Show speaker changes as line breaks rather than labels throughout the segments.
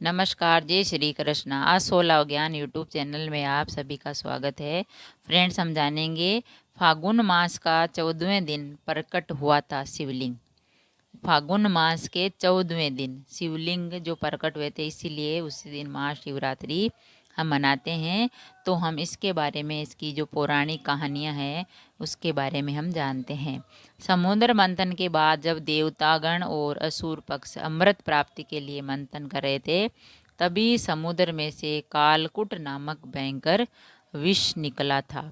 नमस्कार, जय श्री कृष्ण। आज 16 ज्ञान यूट्यूब चैनल में आप सभी का स्वागत है। फ्रेंड्स, हम जानेंगे फागुन मास का 14वें दिन प्रकट हुआ था शिवलिंग। फागुन मास के 14वें दिन शिवलिंग जो प्रकट हुए थे, इसीलिए उसी दिन महाशिवरात्रि हम मनाते हैं। तो हम इसके बारे में, इसकी जो पौराणिक कहानियाँ हैं उसके बारे में हम जानते हैं। समुद्र मंथन के बाद जब देवतागण और असुर पक्ष अमृत प्राप्ति के लिए मंथन कर रहे थे, तभी समुद्र में से कालकूट नामक भयंकर विष निकला था।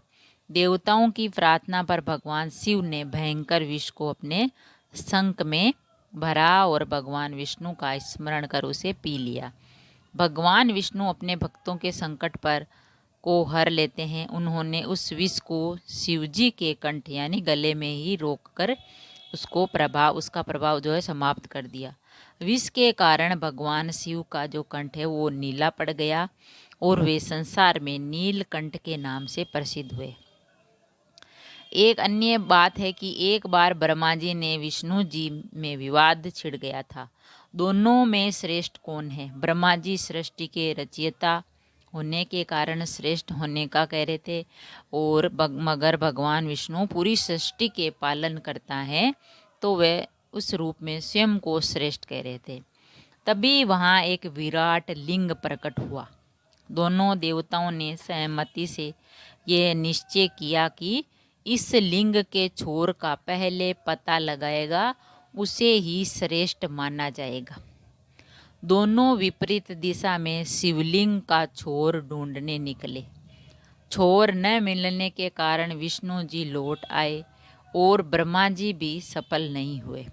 देवताओं की प्रार्थना पर भगवान शिव ने भयंकर विष को अपने शंख में भरा और भगवान विष्णु का स्मरण कर उसे पी लिया। भगवान विष्णु अपने भक्तों के संकट पर को हर लेते हैं। उन्होंने उस विष को शिवजी के कंठ यानी गले में ही रोककर उसका प्रभाव जो है समाप्त कर दिया। विष के कारण भगवान शिव का जो कंठ है वो नीला पड़ गया और वे संसार में नीलकंठ के नाम से प्रसिद्ध हुए। एक अन्य बात है कि एक बार ब्रह्मा जी ने विष्णु जी में विवाद छिड़ गया था। दोनों में श्रेष्ठ कौन है? ब्रह्मा जी सृष्टि के रचयिता होने के कारण श्रेष्ठ होने का कह रहे थे, और मगर भगवान विष्णु पूरी सृष्टि के पालन करता है, तो वे उस रूप में स्वयं को श्रेष्ठ कह रहे थे। तभी वहाँ एक विराट लिंग प्रकट हुआ। दोनों देवताओं ने सहमति से यह निश्चय किया कि इस लिंग के छोर का पहले पता लगाएगा उसे ही श्रेष्ठ माना जाएगा। दोनों विपरीत दिशा में शिवलिंग का छोर ढूंढने निकले। छोर न मिलने के कारण विष्णु जी लौट आए और ब्रह्मा जी भी सफल नहीं हुए,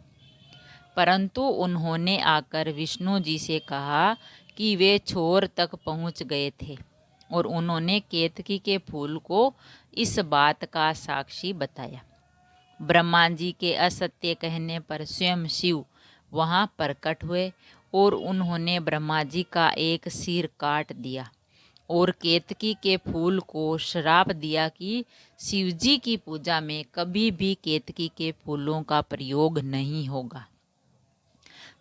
परंतु उन्होंने आकर विष्णु जी से कहा कि वे छोर तक पहुंच गए थे, और उन्होंने केतकी के फूल को इस बात का साक्षी बताया। ब्रह्मा जी के असत्य कहने पर स्वयं शिव वहां प्रकट हुए और उन्होंने ब्रह्मा जी का एक सिर काट दिया और केतकी के फूल को श्राप दिया कि शिवजी की पूजा में कभी भी केतकी के फूलों का प्रयोग नहीं होगा।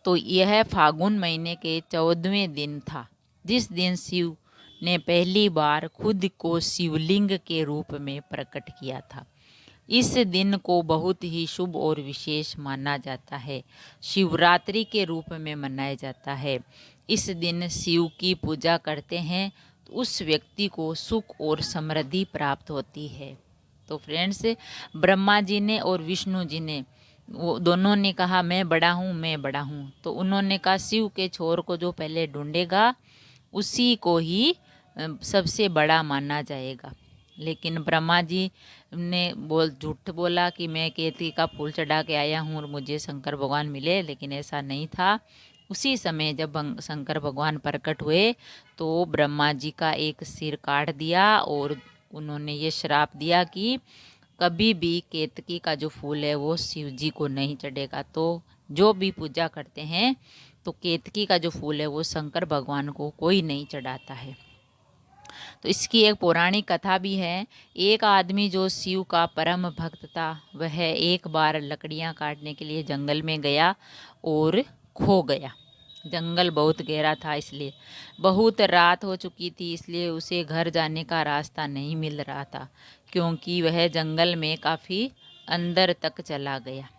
तो यह फागुन महीने के 14वें दिन था, जिस दिन शिव ने पहली बार खुद को शिवलिंग के रूप में प्रकट किया था। इस दिन को बहुत ही शुभ और विशेष माना जाता है। शिवरात्रि के रूप में मनाया जाता है। इस दिन शिव की पूजा करते हैं तो उस व्यक्ति को सुख और समृद्धि प्राप्त होती है। तो फ्रेंड्स, ब्रह्मा जी ने और विष्णु जी ने वो दोनों ने कहा मैं बड़ा हूँ, मैं बड़ा हूँ। तो उन्होंने कहा शिव के छोर को जो पहले ढूंढेगा उसी को ही सबसे बड़ा माना जाएगा। लेकिन ब्रह्मा जी ने झूठ बोला कि मैं केतकी का फूल चढ़ा के आया हूँ और मुझे शंकर भगवान मिले, लेकिन ऐसा नहीं था। उसी समय जब शंकर भगवान प्रकट हुए तो ब्रह्मा जी का एक सिर काट दिया और उन्होंने ये श्राप दिया कि कभी भी केतकी का जो फूल है वो शिव जी को नहीं चढ़ेगा। तो जो भी पूजा करते हैं तो केतकी का जो फूल है वो शंकर भगवान को कोई नहीं चढ़ाता है। तो इसकी एक पौराणिक कथा भी है। एक आदमी जो शिव का परम भक्त था, वह एक बार लकड़ियां काटने के लिए जंगल में गया और खो गया। जंगल बहुत गहरा था, इसलिए बहुत रात हो चुकी थी, इसलिए उसे घर जाने का रास्ता नहीं मिल रहा था, क्योंकि वह जंगल में काफ़ी अंदर तक चला गया।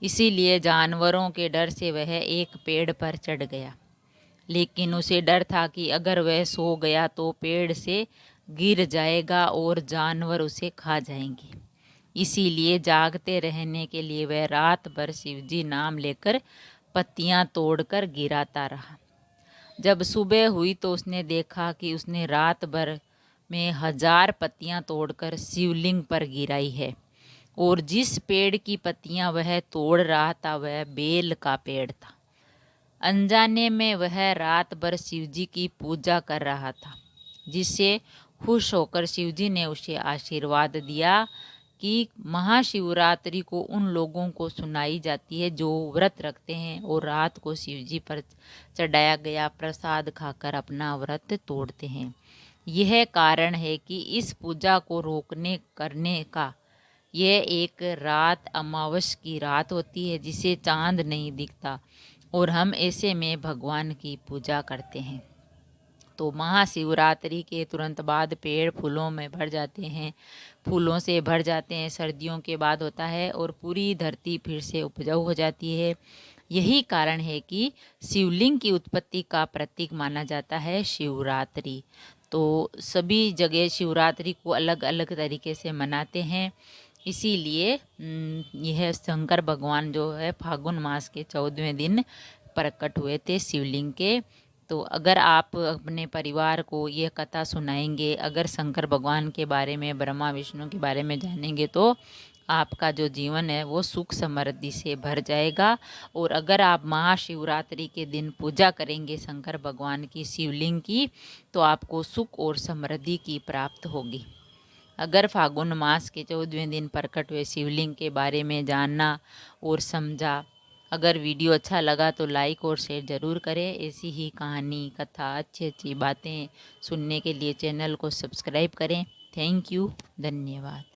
इसीलिए जानवरों के डर से वह एक पेड़ पर चढ़ गया, लेकिन उसे डर था कि अगर वह सो गया तो पेड़ से गिर जाएगा और जानवर उसे खा जाएंगे। इसीलिए जागते रहने के लिए वह रात भर शिवजी नाम लेकर पत्तियां तोड़कर गिराता रहा। जब सुबह हुई तो उसने देखा कि उसने रात भर में 1000 पत्तियां तोड़कर शिवलिंग पर गिराई है, और जिस पेड़ की पत्तियां वह तोड़ रहा था वह बेल का पेड़ था। अनजाने में वह रात भर शिवजी की पूजा कर रहा था, जिससे खुश होकर शिवजी ने उसे आशीर्वाद दिया कि महाशिवरात्रि को उन लोगों को सुनाई जाती है जो व्रत रखते हैं और रात को शिवजी पर चढ़ाया गया प्रसाद खाकर अपना व्रत तोड़ते हैं। यह कारण है कि इस पूजा को रोकने करने का यह एक रात अमावस की रात होती है, जिसे चांद नहीं दिखता, और हम ऐसे में भगवान की पूजा करते हैं। तो महाशिवरात्रि के तुरंत बाद पेड़ फूलों में भर जाते हैं, फूलों से भर जाते हैं। सर्दियों के बाद होता है और पूरी धरती फिर से उपजाऊ हो जाती है। यही कारण है कि शिवलिंग की उत्पत्ति का प्रतीक माना जाता है शिवरात्रि। तो सभी जगह शिवरात्रि को अलग अलग तरीके से मनाते हैं। इसीलिए यह शंकर भगवान जो है फागुन मास के 14वें दिन प्रकट हुए थे शिवलिंग के। तो अगर आप अपने परिवार को ये कथा सुनाएंगे, अगर शंकर भगवान के बारे में, ब्रह्मा विष्णु के बारे में जानेंगे, तो आपका जो जीवन है वो सुख समृद्धि से भर जाएगा। और अगर आप महाशिवरात्रि के दिन पूजा करेंगे शंकर भगवान की, शिवलिंग की, तो आपको सुख और समृद्धि की प्राप्त होगी। अगर फागुन मास के 14वें दिन प्रकट हुए शिवलिंग के बारे में जानना और समझा, अगर वीडियो अच्छा लगा तो लाइक और शेयर ज़रूर करें। ऐसी ही कहानी, कथा, अच्छी अच्छी बातें सुनने के लिए चैनल को सब्सक्राइब करें। थैंक यू, धन्यवाद।